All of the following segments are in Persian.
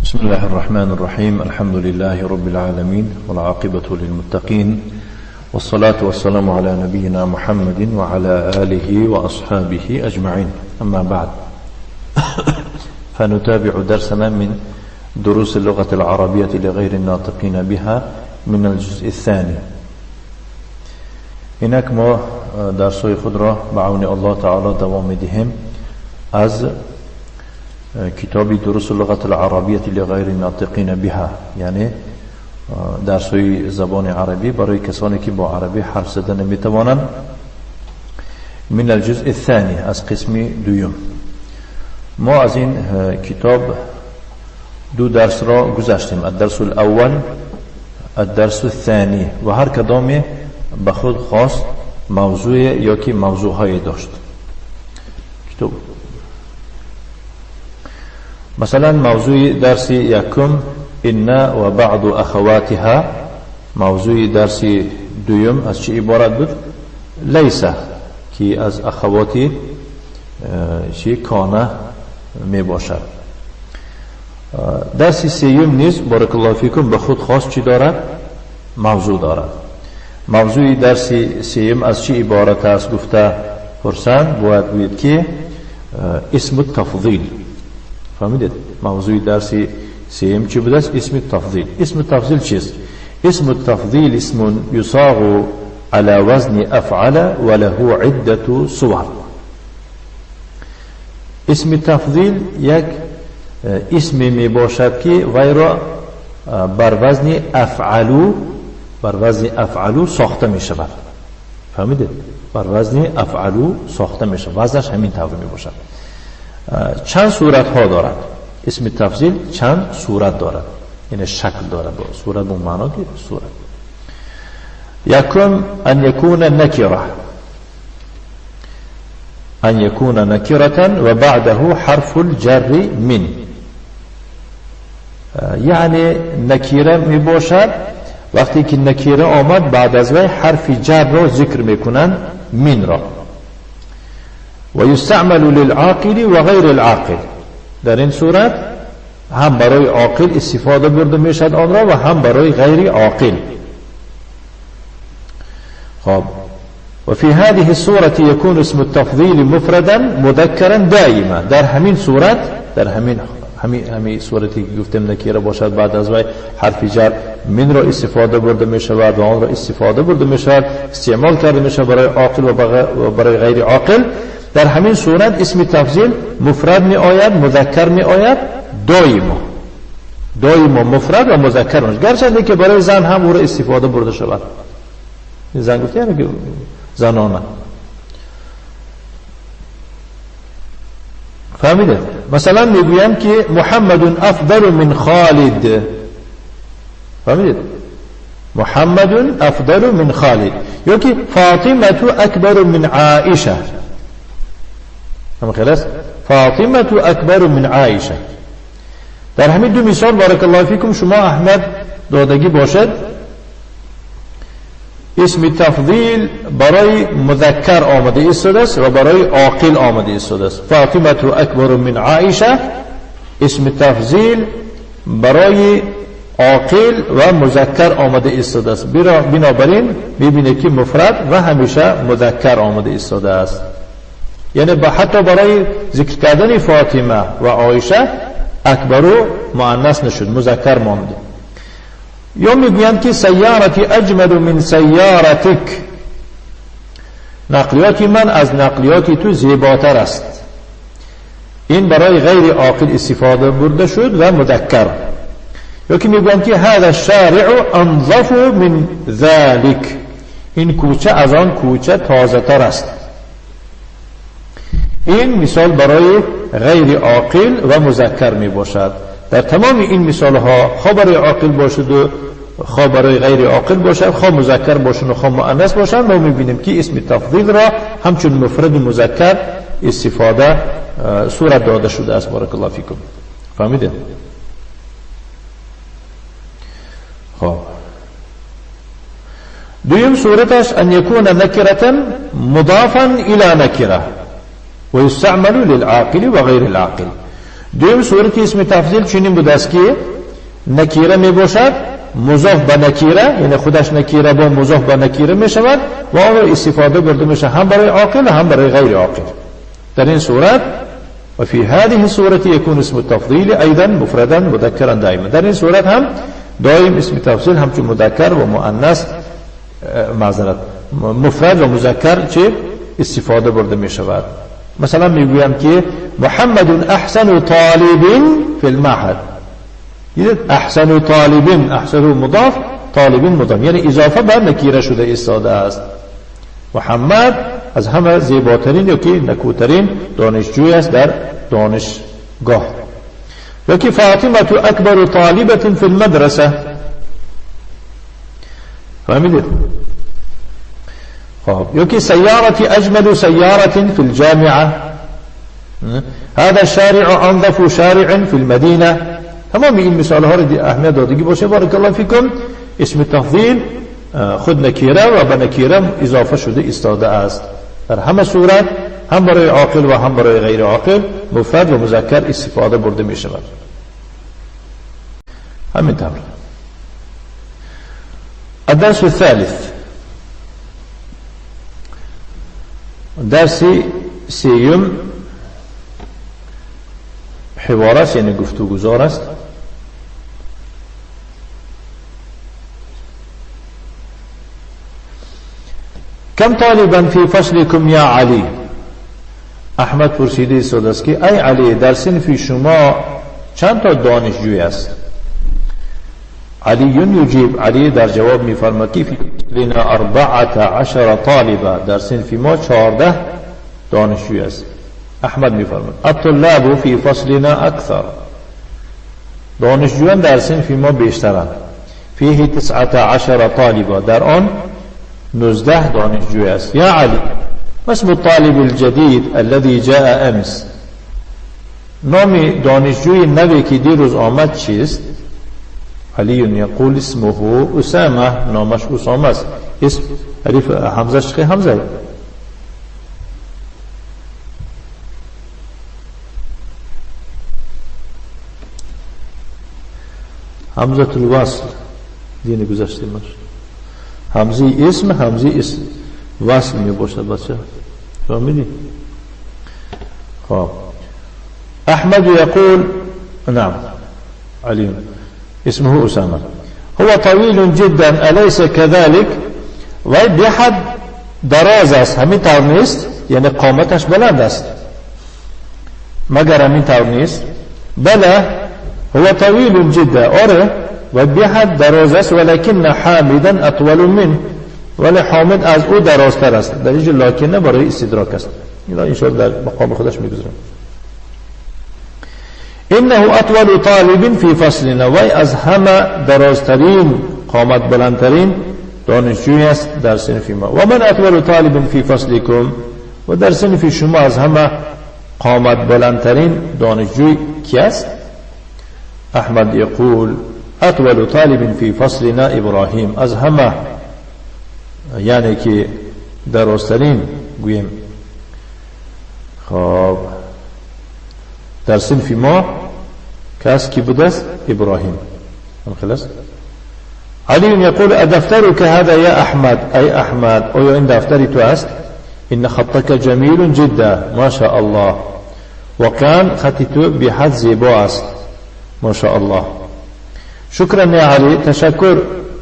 بسم الله الرحمن الرحيم. الحمد لله رب العالمين والعاقبة للمتقين والصلاة والسلام على نبينا محمد وعلى آله وأصحابه أجمعين. أما بعد فنتابع درسنا من دروس اللغة العربية لغير الناطقين بها من الجزء الثاني. هناك ما درسوي خضرة بعون الله تعالى دوام دهم از کتابی دروس اللغة العربية لغير الناطقين بها، یعنی درسوی زبان عربی برای کسانی که با عربی حرف زدن نمیتوانند. من الجزء الثاني، از قسم دوم. ما از این کتاب دو درس را گذاشتیم، الدرس الاول الدرس الثاني، و هر کدام به خود خاص موضوع یا که موضوعهای داشت. کتاب مثلا موضوع درس یکم ان و بعض اخواتها، موضوع درس دوم از چه عبارت بود؟ لیس، که از اخواتی چه کانه می باشد. درس سیوم نیز بارک الله فیکم به خود خاص چی دارد؟ موضوع دارد. موضوع درس سیوم از چه عبارت است گفته پرسند؟ باید بگوید که اسم التفضیل. فهمیدید؟ موضوع درس سیم چی بود است؟ اسم التفضیل. اسم التفضیل چیست؟ اسم التفضیل اسم یصاغ على وزن افعل وله عدة صور. اسم التفضیل یک اسم می باشد که وی را بر وزن افعلو ساخته می شود. فهمیدید؟ بر وزن افعلو ساخته می شود. وزنش همین طور می باشد. چند صورت ها دارد اسم تفضیل؟ چند صورت دارد، یعنی شکل دارد. صورت به معنا که صورت. یکم ان یکون نکره، ان یکون نکرة و بعده حرف الجر من، یعنی نکره می باشد وقتی که نکره آمد بعد از وی حرف جر را ذکر می کنند، من را. و یستعمل للعاقل و غیر العاقل، در این صورت هم برای عاقل استفاده برده میشد آن را و هم برای غیر عاقل. خب و فی هذه الصورة يكون اسم التفضیل مفردا مذکرا دائما. در همین صورت، در همین صورتی که گفتم نکره باشد بعد از وی حرف جر من را استفاده برده می شود و آن را استفاده برده می شود، استعمال کرده می شود برای عاقل و برای غیر عاقل. در همین صورت اسم تفضیل مفرد می آید، مذکر می آید، دائما مفرد و مذکر می، گرچه که برای زن هم او را استفاده برده شود. زن گفت یعنی که زنانه. فهمیده؟ مثلا میگویم که محمد افضل من خالد. فهمیدید؟ محمد افضل من خالد، یا که فاطمه اکبر من عائشه. خلاص فاطمه اکبر من عائشه. در همین دو مثال بارک الله فیکم شما احمد دادگی باشد، اسم تفضیل برای مذکر آمده ایستاده است و برای عاقل آمده ایستاده است. فاطمه اکبر من عائشه اسم تفضیل برای عاقل و مذکر آمده ایستاده است. بنابراین میبینه که مفرد و همیشه مذکر آمده ایستاده است. یعنی حتی برای ذکر کردن فاطمه و عایشه اکبرو مؤنث نشد، مذکر ماند. یا میگویند که سیارتی اجمل من سیارتک، نقلیات من از نقلیات تو زیباتر است. این برای غیر عاقل استفاده برده شد و مذکر. یا که میگویند که هذا الشارع انظف من ذلك، این کوچه از آن کوچه تازه تر است. این مثال برای غیر عاقل و مذکر می باشد. در تمام این مثال ها خواه برای عاقل باشد و خواه برای غیر عاقل باشد، خواه مذکر باشد و خواه مؤنث باشد، ما می بینیم که اسم تفضیل را همچون مفرد و مذکر استفاده صورت داده شده است. بارک الله فیکم. فهمیده؟ خب دویم صورتش ان یکون نکرة مضافا الى نکره و یستعمل للعاقل و غیر العاقل. دویم صورت اسم تفضیل چنین بود است که نکیره می باشد مضاف به نکیره، یعنی خودش نکیره با مضاف به نکیره می شود و آن را استفاده برده می شود هم برای عاقل هم برای غیر عاقل. در این صورت و فی هذه الصورة يكون اسم التفضیل ایضا مفردا مذکرا دائما. در این صورت هم دائم اسم تفضیل همچون مذکر و مؤنث مفرد و مذکر چه استفاده برده می شود. مثلا میگویم که محمد احسن طالب فی المعهد، احسن طالب، احسن مضاف، طالب مضاف، یعنی اضافه بر نکیره شده ایستاده است. محمد از همه زیباترین یا که نکوترین دانشجوی است در دانشگاه. یا که فاطمه اکبر طالبة فی المدرسه. فهمیدید؟ خب یا که سیارتی اجمل سیارة فی الجامعه، هذا الشارع انظف شارع فی المدینه. تمام این مثال ها رو اهمیت دادگی باشه. بارک الله فیکم. اسم تفضیل خود نکیره و به نکیره اضافه شده ایستاده است. در همه صورت هم برای عاقل و هم برای غیر عاقل مفرد و مذکر استفاده برده می شود. همین طور. الدرس الثالث، درس سیوم حوار است، یعنی گفتگوزار است. کم طالبا فی فصلکم یا علی. احمد پرسیده ایستاد است که ای علی در صنف شما چند تا دانشجوی است؟ علی یجیب، علی در جواب میفرماید که فی فصلنا 14 طالبا، در صنف ما 14 دانشجوی است. احمد میفرماید الطلاب فی فصلنا اکثر، دانشجویان در صنف ما بیشترند. فیه 19 طالبا، در آن 19 دانشجوی است. یا علی ما اسم الطالب الجدید الذي جاء امس، نام دانشجوی نوی که دیروز آمد چیست؟ علی یقول اسمه اسامه، نامش اسامه است. اسم الف حمزه شقی حمزه، حمزه الوصل دین گذشته ماش، همزه اسم همزه اسم وصل می باشد. بچه فهمیدی؟ خب احمد یقول نعم علی اسمه اسامه هو طویل جدا الیس كذلك، و بحد دراز است، همین طور نیست، یعنی قامتش بلند است مگر همین طور نیست؟ بله هو طویل جدا، آره و بحد دراز است، ولكن حامدا اطول منه، ولی حامد از او درازتر است. در اینجا لکنه برای استدراک است، اینا انشاءالله در مقام خودش میگذارم. انه اطول طالب فی فصلنا، وی از همه درازترین قامت بلندترین دانشجوی است در صنف ما. و من اطول طالب فی فصلکم، و در صنف شما از همه قامت بلندترین دانشجوی کی است؟ احمد یقول اطول طالب فی فصلنا ابراهیم، از همه یعنی که درازترین گویم خب در صنف ما کس کی بوده است؟ ابراهیم. خلاص. علی یقول ادفترک هذا یا احمد، ای احمد آیا این دفتری تو است؟ ان خطک جمیل جدا ما شاء الله، و کان خطی تو به حد زیبا است ما شاء الله. شکرا یا علی، تشکر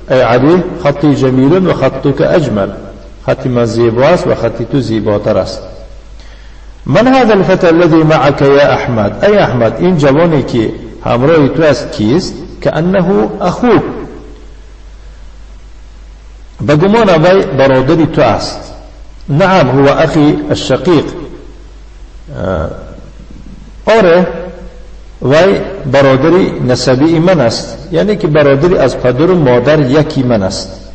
ای علی، خطی جمیل و خطک اجمل، خطی من زیبا است و خطی تو زیباتر است. من هذا الفتى الذي معك يا احمد، ای احمد این جوانی که همراه تو است کیست؟ كأنه اخوك، بگمان وی برادری تو است. نعم هو اخی الشقیق، آره وی برادری نسبی من است، یعنی که برادری از پدر و مادر یکی من است.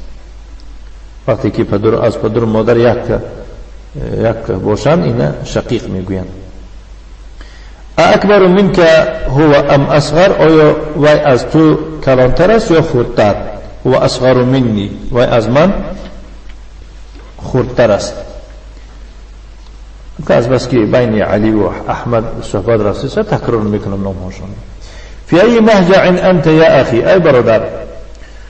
وقتی که از پدر و مادر یک باشند اینا شقیق میگویند. اکبر منک هو ام اصغر، آیا وی از تو کلانتر است یا خردتر؟ هو اصغر منی، وی از من خردتر است. که از بس که بین علی و احمد صحبت رسیده تکرار میکنم نامهاشون. فی ای مهجع انت یا اخی، ای برادر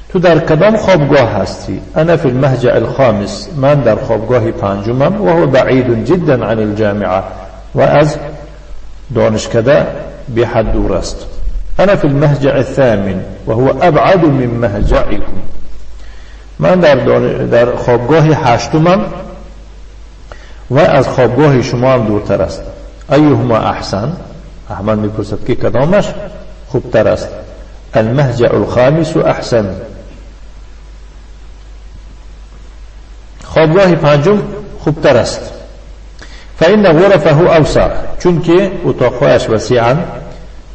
تو در کدام خوابگاه هستی؟ انا فی المهجع الخامس، من در خوابگاه پنجمم، و هو بعید جدا عن الجامعه، و از دانشکده به حد دور است. انا فی المهجع الثامن و هو ابعد من مهجعکم، من در خوابگاه هشتمم و از خوابگاه شما هم دورتر است. ایهما احسن، احمد میپرسد که کدامش خوبتر است؟ المهجع الخامس احسن، خوابگاه پنجم خوبتر است. فإن غرفه اوسع، چون که اتاقهایش وسیعا،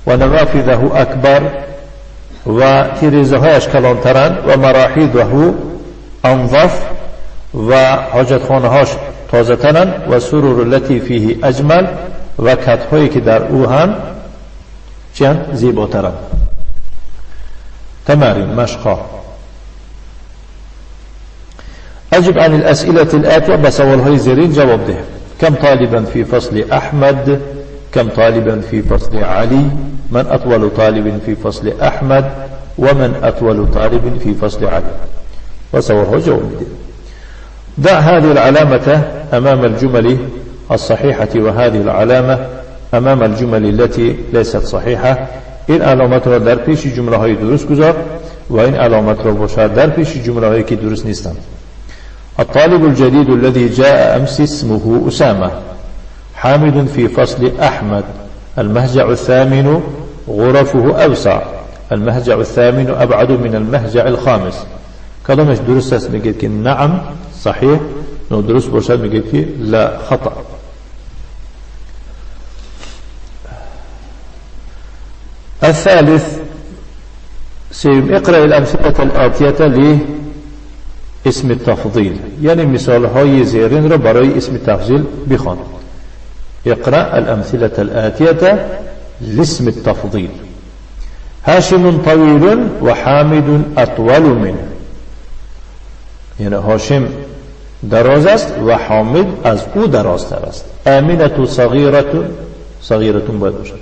و نوافذه اکبر، و تیریزهایش کلانترند، و مراحیضه انظف، و حاجتخانهاش تازه ترند، و سرور التي فيه اجمل، و کتهایی که در او هم چند زیباترند. تمارين مشقة. أجب عن الأسئلة الآتية، بسؤال هاي زيرين جواب ده. كم طالبا في فصل أحمد؟ كم طالبا في فصل علي؟ من أطول طالب في فصل أحمد؟ ومن أطول طالب في فصل علي؟ بسؤال هاي جواب ده. ضع هذه العلامة أمام الجمل الصحيحة، وهذه العلامة أمام الجمل التي ليست صحيحة. این علامت را در پیش جمله های درست گذار و این علامت را باشد در پیش جمله هایی که درست نیستند. الطالب الجديد الذي جاء أمس اسمه أسامة، حامد في فصل أحمد، المهجع الثامن غرفه أوسع، المهجع الثامن أبعد من المهجع الخامس. کدامش درست است؟ میگید که نعم صحیح، نو درست باشد میگید که لا خطأ. الثالث سيم اقرأ الأمثلة الآتية لاسم التفضيل، يعني مثال هاي زيرين رو برای اسم التفضيل بخوان. اقرأ الأمثلة الآتية لاسم التفضيل. هاشم طويل وحامد أطول منه، يعني هاشم دراز است و حامد از او درازتر است. آمنة صغيرة باید باشد.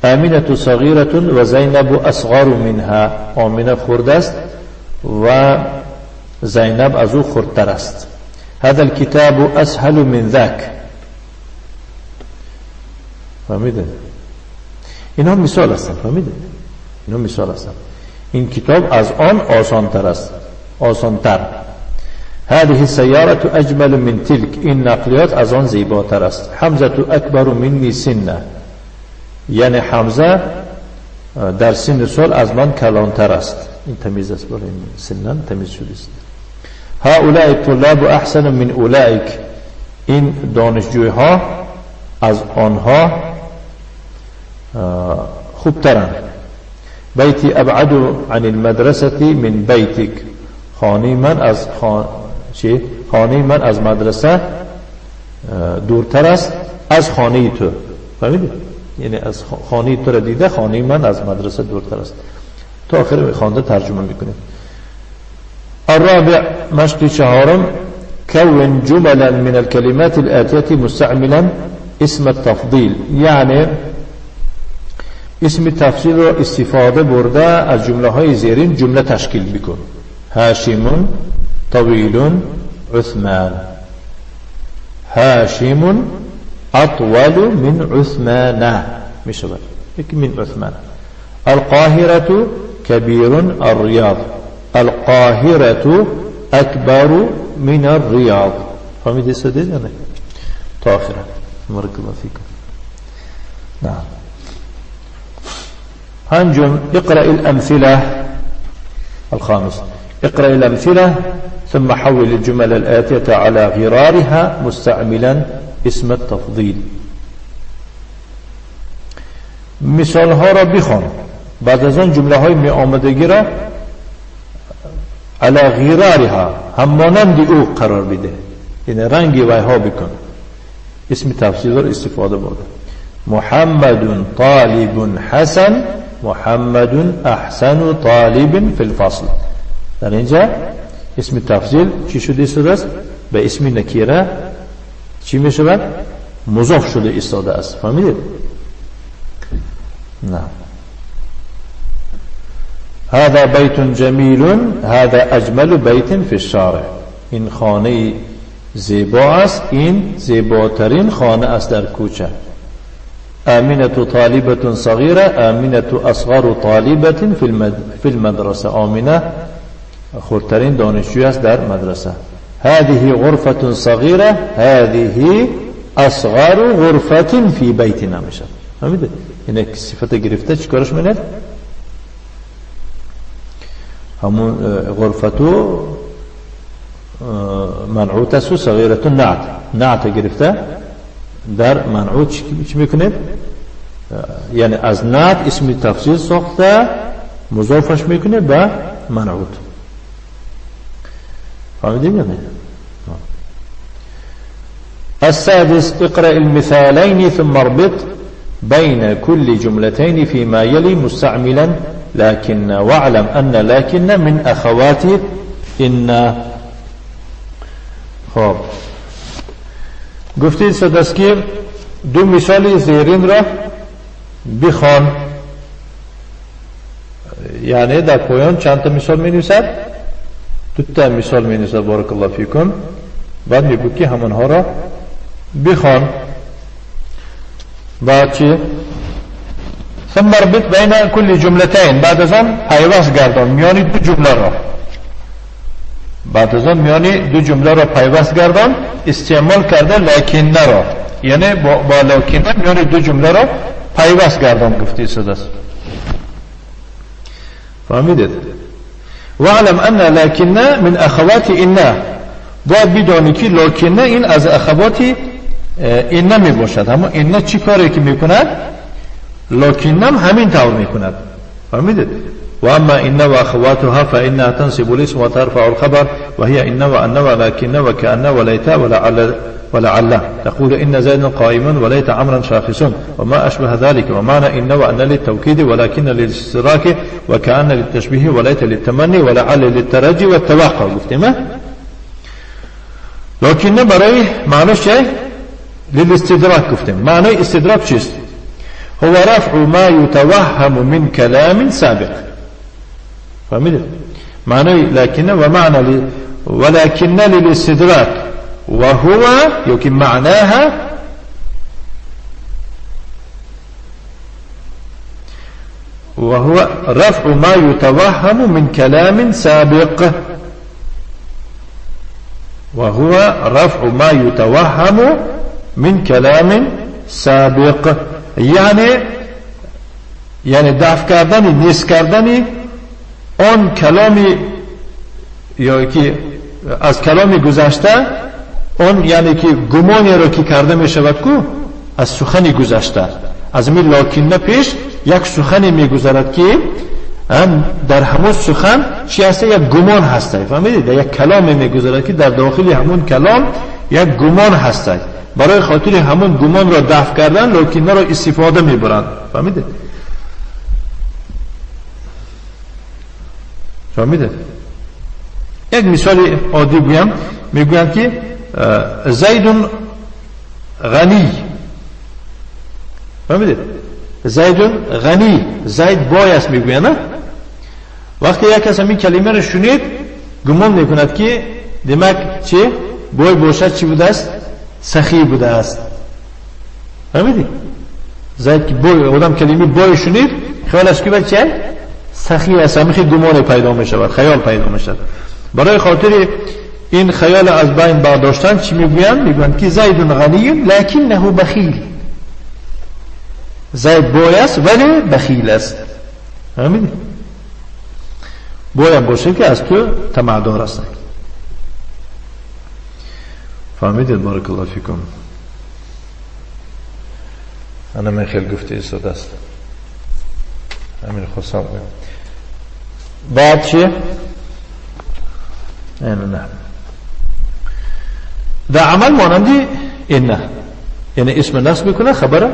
آمنة صغيرة و زینب اصغر منها، آمنه خرد است و زینب از او خردتر است. هذا الكتاب اسهل من ذاك. فهمیده؟ اینها مثال هستند. فهمیده؟ اینها مثال هستند. این کتاب از آن آسانتر است، آسانتر. هذه السيارة اجمل من تلك، این نقلیات از آن زیباتر است. حمزة اکبر منی سنه، یعنی حمزه در سن سال از من کلانتر است. این تمیز است، برای سنن تمیز شده است. هؤلاء الطلاب احسن من اولئک، این دانشجوها از آنها خوبترند. بیتی ابعد عن المدرسة من بیتک، خانه من از مدرسه دورتر است از خانه تو. فهمیدید؟ یعنی از خانه تو را دیده خانه من از مدرسه دورتر است. تا آخر خوانده ترجمه میکنیم. الرابع مشق چهارم، كون جملا من الكلمات الآتية مستعملا اسم التفضيل، یعنی اسم التفضیل را استفاده برده از جمله های زیرین جمله تشکیل بکن. هاشم طویل عثمان، هاشم أطول من عثمان، مش بل من عثمان. القاهرة كبير الرياض، القاهرة أكبر من الرياض. فهمت السديد يعني تأخيرا. بارك الله فيكم. نعم. هنجم اقرأ الأمثلة. الخامس اقرأ الأمثلة ثم حول الجمل الآتية على غرارها مستعملا اسم التفضيل. مثال ها را بخوان، بعد از آن جمله های می آمدگی را على غرارها، همانند او قرار بده، یعنی رنگی ویها بکن. اسم تفضیل را استفاده برده. محمد طالب حسن، محمد احسن طالب في الفصل. در اینجا اسم تفضیل چی شده است؟ به اسم نکیره چی می شود؟ مضاف شده ایستاده است. فهمیدید؟ نه. هذا بیت جمیل هذا اجمل بیت فی الشارع. این خانه زیبا است، این زیباترین خانه است در کوچه. آمنة طالبة صغيرة آمنة أصغر طالبة في المدرسة. آمنة خردترین دانشجوی است در مدرسه. هذه غرفة صغيرة هذه أصغر غرفة في بيتنا. میشه فهمیده؟ این صفت گرفته چیکارش می‌کنه؟ همون غرفتو منعوت است و صغیرت نعت گرفته در منعوت چی میکنه؟ یعنی از نعت اسم تفضیل ساخته مضافش میکنه به منعوت. فهمیدیم یا نه؟ السادس اقرأ المثالين ثم اربط بين كل جملتين فيما يلي مستعملا لكن واعلم أن لكن من أخوات إن. خب گفتید سدست که دو مثال زیرین را بخوان، یعنی در پایان چند تا مثال می نویسد؟ دو تا مثال می نویسد. بارک الله فیکم. بعد می بود که همانها را بخوان. بعد چی؟ ثم اربط بین کل جملتين. بعد از آن پیوست گردان میانی دو جمله را. بعد از آن میانی دو جمله را پیوست گردان. استعمال کرده لکن را، یعنی با لکن میانی دو جمله را پیوست گردان. گفتی سدست فهمیدید؟ واعلم ان لکن من اخوات ان. باید بدانی که لکن این از اخوات این می باشد. اما این چی کاری که میکند؟ لکنم همین طور میکند. فهمیدید؟ و اما این و اخواتها فانها تنصب الاسم و ترفع الخبر و هي ان و ان و لكن و كأن و ليت و لعل. تقول ان زيد قائم و ليت عمرا شاخص و ما اشبه ذلك. و معنى ان و ان للتوكيد ولكن للاستدراك و كأن للتشبيه و ليت للتمني و لعل للترجي و التوقع. گفتیم لكن برای معنیش چه؟ للاستدراك. گفتیم معنی استدراک چیست؟ هو رفع ما يتوهم من كلام سابق. فهمت؟ معنى لكن ومعنى ولكن للاستدراك وهو يمكن معناها وهو رفع ما يتوهم من كلام سابق. وهو رفع ما يتوهم من كلام سابق. یعنی دفع کردنی نیست کردنی آن کلامی یا که از کلامی گذشته، اون یعنی که گمانی را که کرده می شود که از سخنی گذشته. از می لکن پیش یک سخنی می گذارد که در همون سخن چی هسته؟ یک گمان هسته. فهمیدید؟ یک کلامی می گذارد که در داخل همون کلام یک گمان هسته. برای خاطر همون گمان را دفع کردن لکن را استفاده می برند. فهمیدید؟ فهمیدید؟ یک مثال عادی بگویم. میگویم که زید غنی. فهمیدید؟ زید غنی، زید بای است میگویم. نه وقتی یک کس همین کلمه را شنید گمان میکند که دمک چه بای باشد چی بوده است؟ سخی بوده است. فهمیدید؟ زید که بای آدم کلمه بای شنید خیالش که چه سخی است، همین گمان پیدا می شود، خیال پیدا می شود. برای خاطر این خیال از بین برداشتن چی میگویند؟ میگویند که زید غنی لکنه بخیل. زید بای است ولی بخیل است. فهمیدید؟ باید باشه که از تو طمعدار است. فهمیدید؟ بارک الله فیکم. انا من خیلی گفته ایستاد است. همین خواستم بگم. بعد چه؟ نه در عمل مانندی اینه، یعنی اسم نصب میکنه، خبر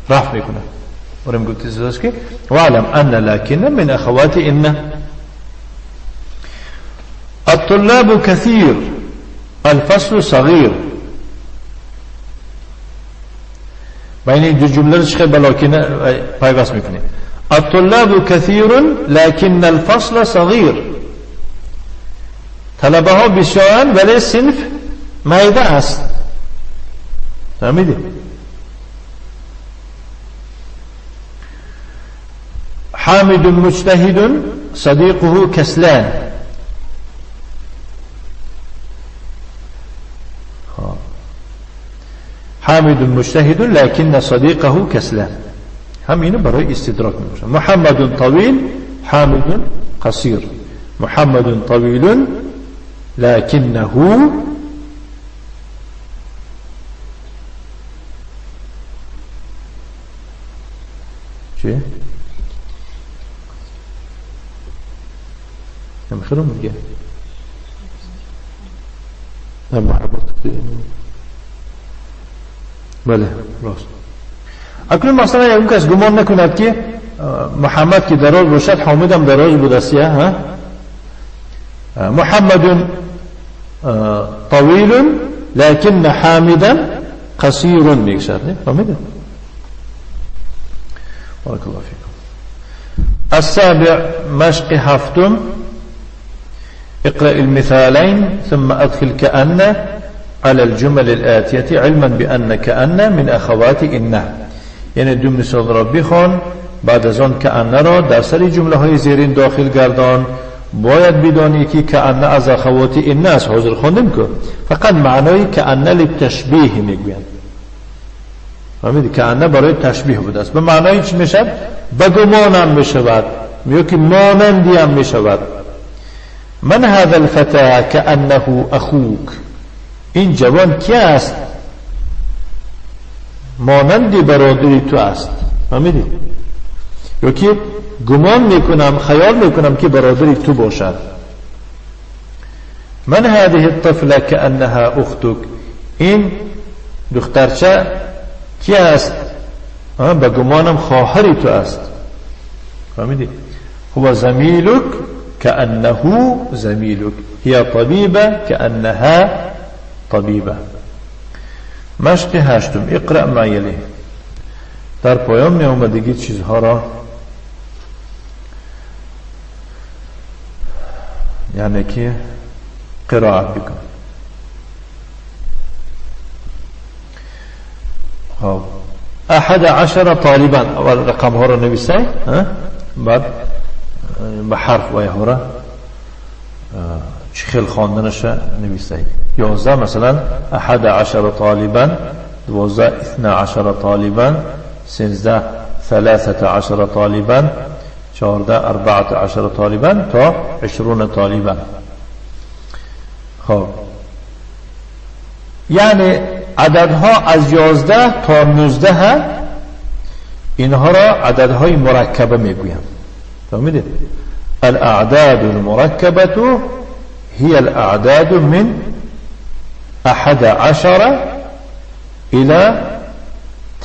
رفع میکنه. ورم گفتی ایستاد که وعلم ان لكن من اخوات اینه. الطلاب كثير الفصل صغير. بین این دو جمله رو چه بلاکنه پیوست میکنه. الطلاب كثير لكن الفصل صغير. طلبه ها بسیارن ولی صنف معیده است. فهمیدی؟ حامد مجتهد صديقه كسلان. حامد مجتهد لكن صديقه كسلان. همینو برای استدراک میشه. محمد طويل حامد قصير. محمد طويل لكنه چه؟ نمیخوام میگه. بله راست. اکنون مثلا اون کس گمان نکند که محمد که دراز باشد حامد هم دراز بوده است. محمد طويل لكن حامدا قصير میگشد. فهمیدید؟ بارك الله فيكم. السابع مشق هفتم اقرأ المثالين ثم أدخل كأن على الجمل الآتية علما بأن كأن من أخوات إن. یعنی دو مثال را بخوان، بعد از آن كأن را در سر جمله های زیرین داخل گردان. باید بدانی که كأن از اخوات إن است. حاضر خواندیم که فقط معنای كأن للتشبیه میگویند. فهمید؟ كأن برای تشبیه بوده است. به معنای چی میشد؟ بگمانم میشود، میگه که مانندی هم میشود. من هذا الفتى كأنه أخوك. این جوان کی است؟ مانندی برادری تو است. فهمیدی؟ یا که گمان میکنم، خیال میکنم که برادری تو باشد. من هذه الطفلة كأنها أختك. این دخترچه کی است؟ به گمانم خواهری تو است. فهمیدی؟ هو زميلك كأنه زميلك. هي طبيبة كأنها طبيبة. مشق هشتم اقرأ ما يلي. در پایان می اومدگی چیزها را یعنی که قرائت بکن. خب 11 طالبا اول رقم ها را نویسه، بعد به حرف و ها را چه خیل خواندنش نویسه. 11 مثلا 11 طالبا، 12 12 طالبا، 13 13 طالبا، 14 14 طالبا تا 20 طالبا. خب یعنی عددها از 11 تا 19 اینها را عددهای مرکبه میگویم. فهمیدید؟ الاعداد المركبة هي الاعداد من 11 الى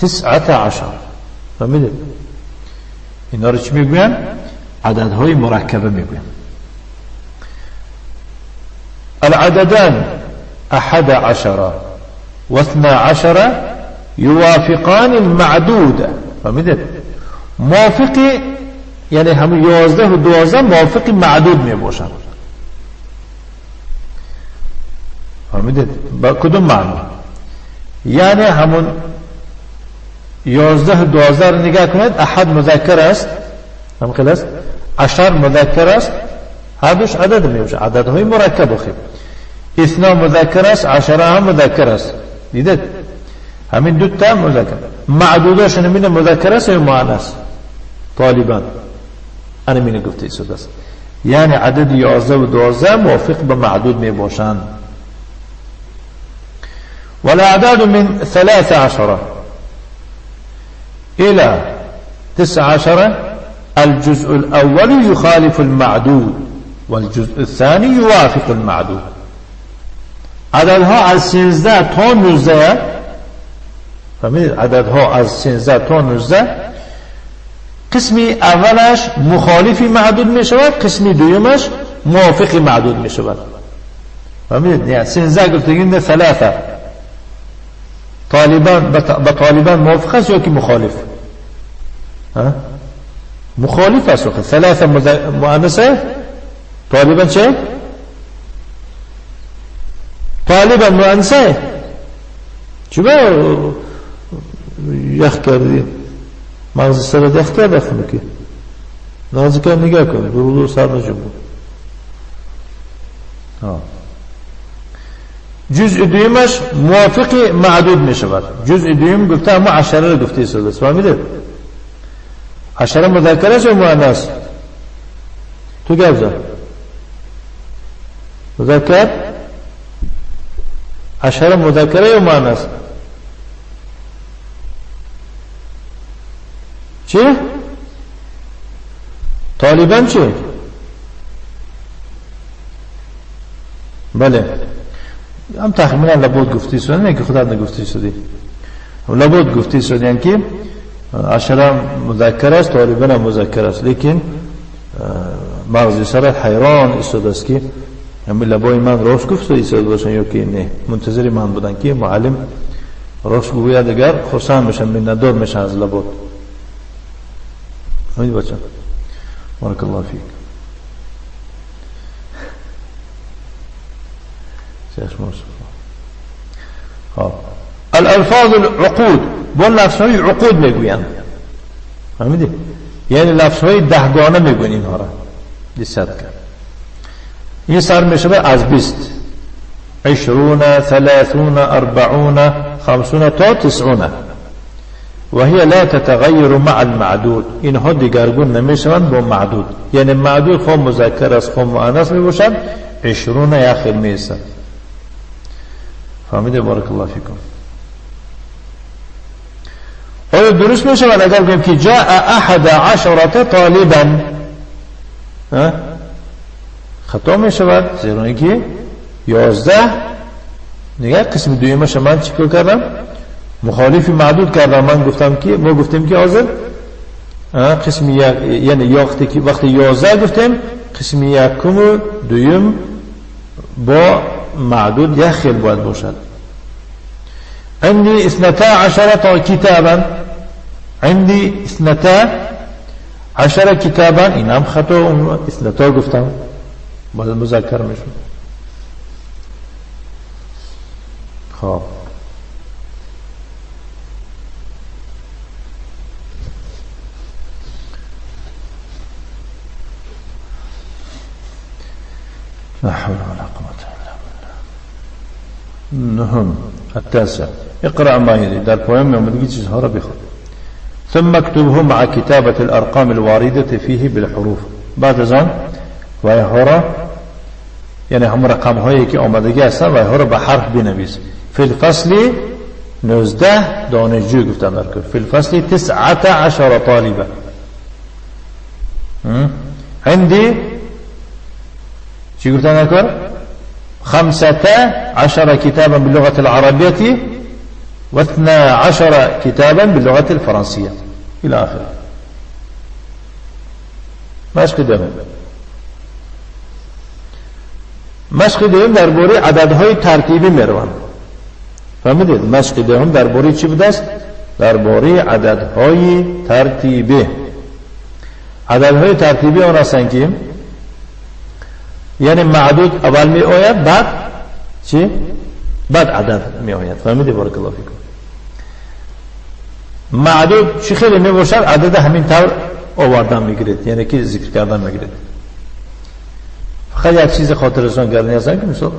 19. فهمیدید؟ اینا را چی میگویم؟ عددهای مرکبه میگویم. العددان 11 و 12 يوافقان المعدود. فهمیدید؟ موافقی یعنی همون 11 و 12 موافق معدود می باشند. فهمیدید؟ با کدوم معنی؟ یعنی همون 11 و 12 رو نگاه کنید، احد مذکر است، هم خیلی است، 10 مذکر است، هر دوش عدد می باشه، عددهای مرکب بخیر. 2 مذکر است، 10 هم مذکر است. دیدید؟ همین دو تا مذکر. معدوداش نمین مذکر است یا مؤنث؟ طالبان. انا مين قلت يسود است. يعني عدد 11 و 12 موافق به معدود می باشند. والاعداد من 13 الى 19 الجزء الاول يخالف المعدود والجزء الثاني يوافق المعدود. عددها از 13 تا 19 فهمید؟ عددها از 13 تا 19 قسمی اولش مخالف معدود می شود، قسمی دویمش موافق معدود می شود. فهمید؟ یعنی 13 گفتگیم ده 3 طالبان بطالبان موافق است یا که مخالف؟ مخالف است. ثلاثة مؤنثة طالبان چه؟ طالبان مؤنثة چرا یخ کردی؟ مغز سرت یخ کرده خونه که نازی کن نگاه کن دو سر نشون بود. جزء دویمش موافق معدود می شود. جزء دویم گفته اما عشره رو گفته است. فهمیده؟ عشره مذکر است یا مؤنث؟ تو گفت مذکر؟ عشره مذکره یا مؤنث؟ چی؟ طالبان چی؟ بله هم تخمینا لابد گفتی شده نه که خودت نگفتی شدی لابد گفتی شده یعنی که عشره مذکر است طالبان هم مذکر است لیکن مغزی سرت حیران ایستاده است که همین لبای من راست گفت ایستاده باشن یا که نه منتظر من بودن که معلم راست بگوید اگر خرسند میشن منتدار میشن از لباد. همین بچه بارک الله فیک. الالفاظ العقود بون لفظ های عقود میگویند. فهمیدی؟ یعنی لفظ های دهگانه میگوین اینها را دست کرد. این سر میشه از 20 20 30 40 50 تا 90 وهي لا تتغير مع المعدود. اینها دیگرگون نمیشوند با معدود. یعنی معدود خود مذکر است خود مؤنث میباشد 20 یا خیل میشد. فهمیده؟ بارک الله فیکم. آیا درست میشود اگر بگیم که جاء 11 طالبا؟ خطا میشود زیرا اینکه 11 نگاه قسم دویمش من چیکار کردم؟ مخالف معدود کردم. من گفتم که ما گفتیم که حاضر قسم یعنی وقتی 11 گفتیم قسم یکم و دویم با معدود یک خیل باید باشد. عندي 12 كتابا عندي 12 كتابا این هم خطا 12 گفتم باید مذکر میشون. خب لا حول ولا قوة إلا بالله. نهم 9 اقرأ ما يلي در پایان میامدگی چیزها را بخون. ثم اكتبه مع كتابة الأرقام الواردة فيه بالحروف. بعد از آن وایها را یعنی هم رقم هایی که آمدگی هستن وایها را به حرف بنویس. فی الفصل 19 دانشجو گفتن در کل. فی الفصل 19 طالبا. عندي چی گفتن در کل؟ 15 كتابا باللغة العربية و12 كتابا باللغة الفرنسية إلى آخره. مشق دوم. مشق دوم درباره عددهای ترتیبی میروند. فهمیدید؟ مشق دوم درباره چی بوده است؟ درباره عددهای ترتیبی. عددهای ترتیبی آن هستند که یعنی معدود اول می آید بعد چی؟ بعد عدد می آید. فهمیدی؟ بارک الله فیکم. معدود چی خیلی می باشد عدد همین طور آوردن میگیرد یعنی که ذکر کردن میگیرد. فقط یک چیز خاطرشان کردن هستن که مثلا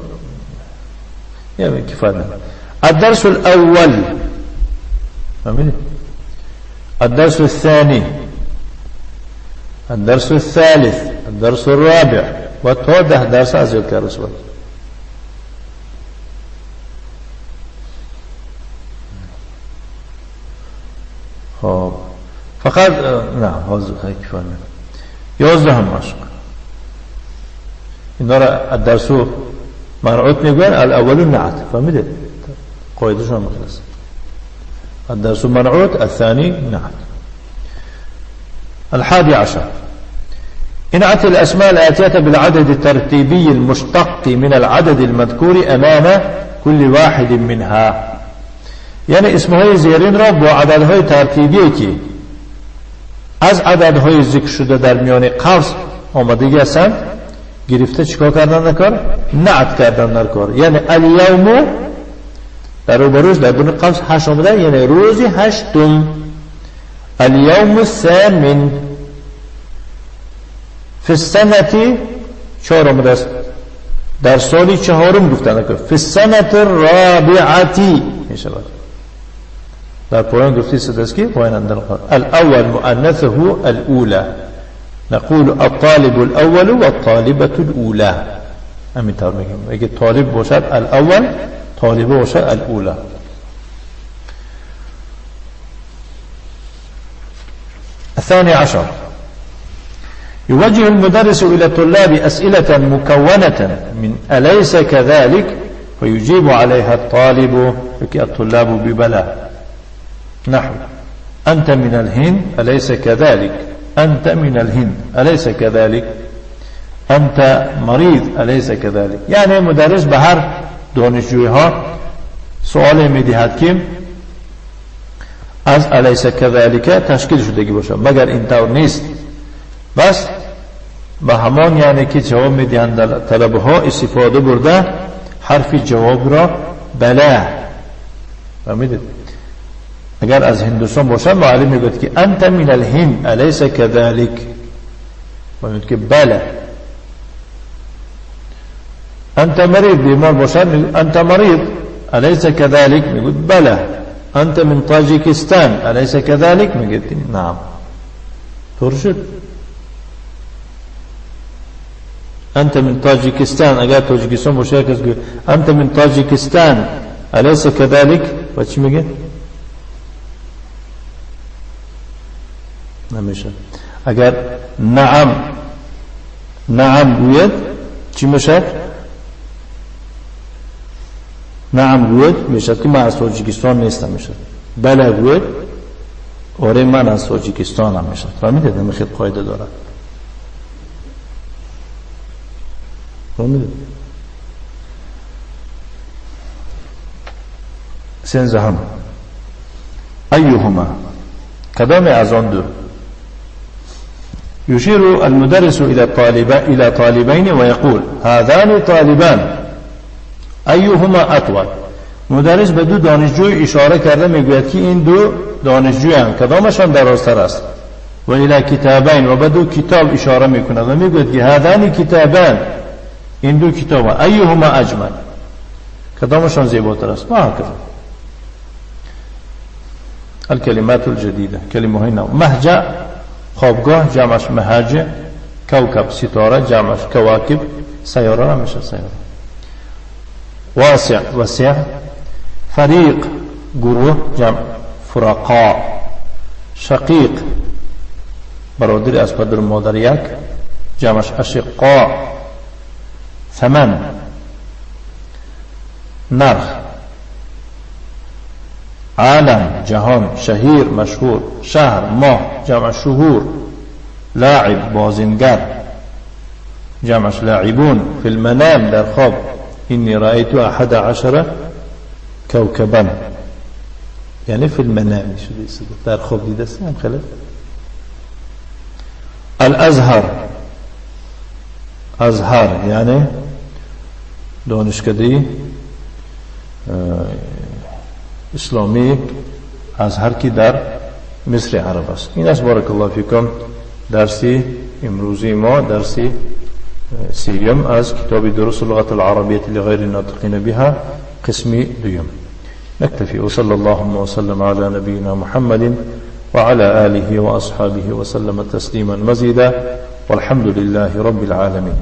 یعنی کفایت ندارد. الدرس الاول فهمیدی؟ الدرس الثاني الدرس الثالث الدرس الرابع و تا 10 درس از یاد کرده شود. خب فقط نه حاضر کفایت ندارد. 11 مشق اینا را الدرس منعوت میگوین الاول نعت. فهمیده؟ قاعدهشون مخلص. الدرس منعوت الثاني نعت. 11 انعت الأسماء الآتية بالعدد الترتيبي المشتق من العدد المذكور أمام كل واحد منها. یعنی اسمهای زیرین را با عددهای ترتیبی که از عددهای ذکر شده در میان قوس آمدگی هستند گرفته چیکار کردن در کار؟ نعت کردن در کار. یعنی الیوم در روبروش در بین قوس 8 آمده، یعنی روزی 8م. الیوم الثامن فی السنة 4 آمده است، در سالی 4م گفتن که فی السنة الرابعة می شود. در پایان گفتی است که پایان اندر الاول مؤنثه الاولى، نقول الطالب الاول والطالبة الاولى. همین طور میگیم اگه طالب باشد الاول، طالبه باشد الاولى. الثاني عشر يوجه المدرس إلى الطلاب أسئلة مكونة من أليس كذلك، ويجيب عليها الطالب الطلاب ببلى. نحو أنت من الهند أليس كذلك، أنت من الهند أليس كذلك، أنت مريض أليس كذلك. يعني مدرس به هر دانشجوها سوال میدهد که از الیس کذالک تشکیل شدگی باشه، مگر اینطور نیست. بس به همان یعنی که جواب میدهند طلبه ها استفاده برده حرف جواب را بله. فهمیدید؟ اگر از هندوستان باشد معلم میگوید که انت من الهند الیس کذالک، میگوید که بله. انت مريض بیمار باشد انت مريض الیس کذالک، میگوید بله. انت من تاجیکستان الیس کذالک، میگوید نعم. طور شد. انت من تاجیکستان، اگر تاجیکستان باشه کسی انت من تاجیکستان الیس کذالک و چی میگه؟ نمیشه. اگر نعم گوید چی میشه؟ نعم گوید میشه که من از تاجیکستان نیستم میشه. بله گوید آره من از تاجیکستان هم میشه. فهمیدید؟ این خیلی قاعده داره. فهمیدید؟ سنزهم ایهما، کدام از آن دو؟ يشير المدرس إلى طالبين ويقول هذان طالبان أيهما أطول. مدرس به دو دانشجوی اشاره کرده میگوید که این دو دانشجوی هم کدامشان درازتر است. و الى کتابین، و به دو کتاب اشاره میکند و میگوید که هذان کتابان، این دو کتاب. ایهما اجمل، کدامشان زیباتر است. ما هكذا. الكلمات الجديدة كلمة هنا مهجة خوابگاه جمعش مهاجه، کوكب ستاره جمعش كواكب، سيارة نمیشه سيارة. واسع وسع، فريق گروه جمع فرقاء، شقيق برادر از پدر و مادر یک جمعش اشقاء. ثمن نرخ، عالم جهان، شهیر مشهور، شهر ماه جمع شهور، لاعب بازنگر جمعش لاعبون. في المنام در خواب إني رأيت 11 كوكبا، يعني في المنام در خواب دیده سیم خلاف. الازهر، ازهر يعني دانشکده اسلامی ازهر که در مصر عرب است. این است. بارک الله فیکم. درسی امروزی ما درسی سیوم از کتاب دروس اللغة العربية لغير الناطقين بها قسم دوم. نكتفي وصلى الله وسلم على نبينا محمد وعلى آله وأصحابه وسلم تسليما مزيدا، والحمد لله رب العالمين.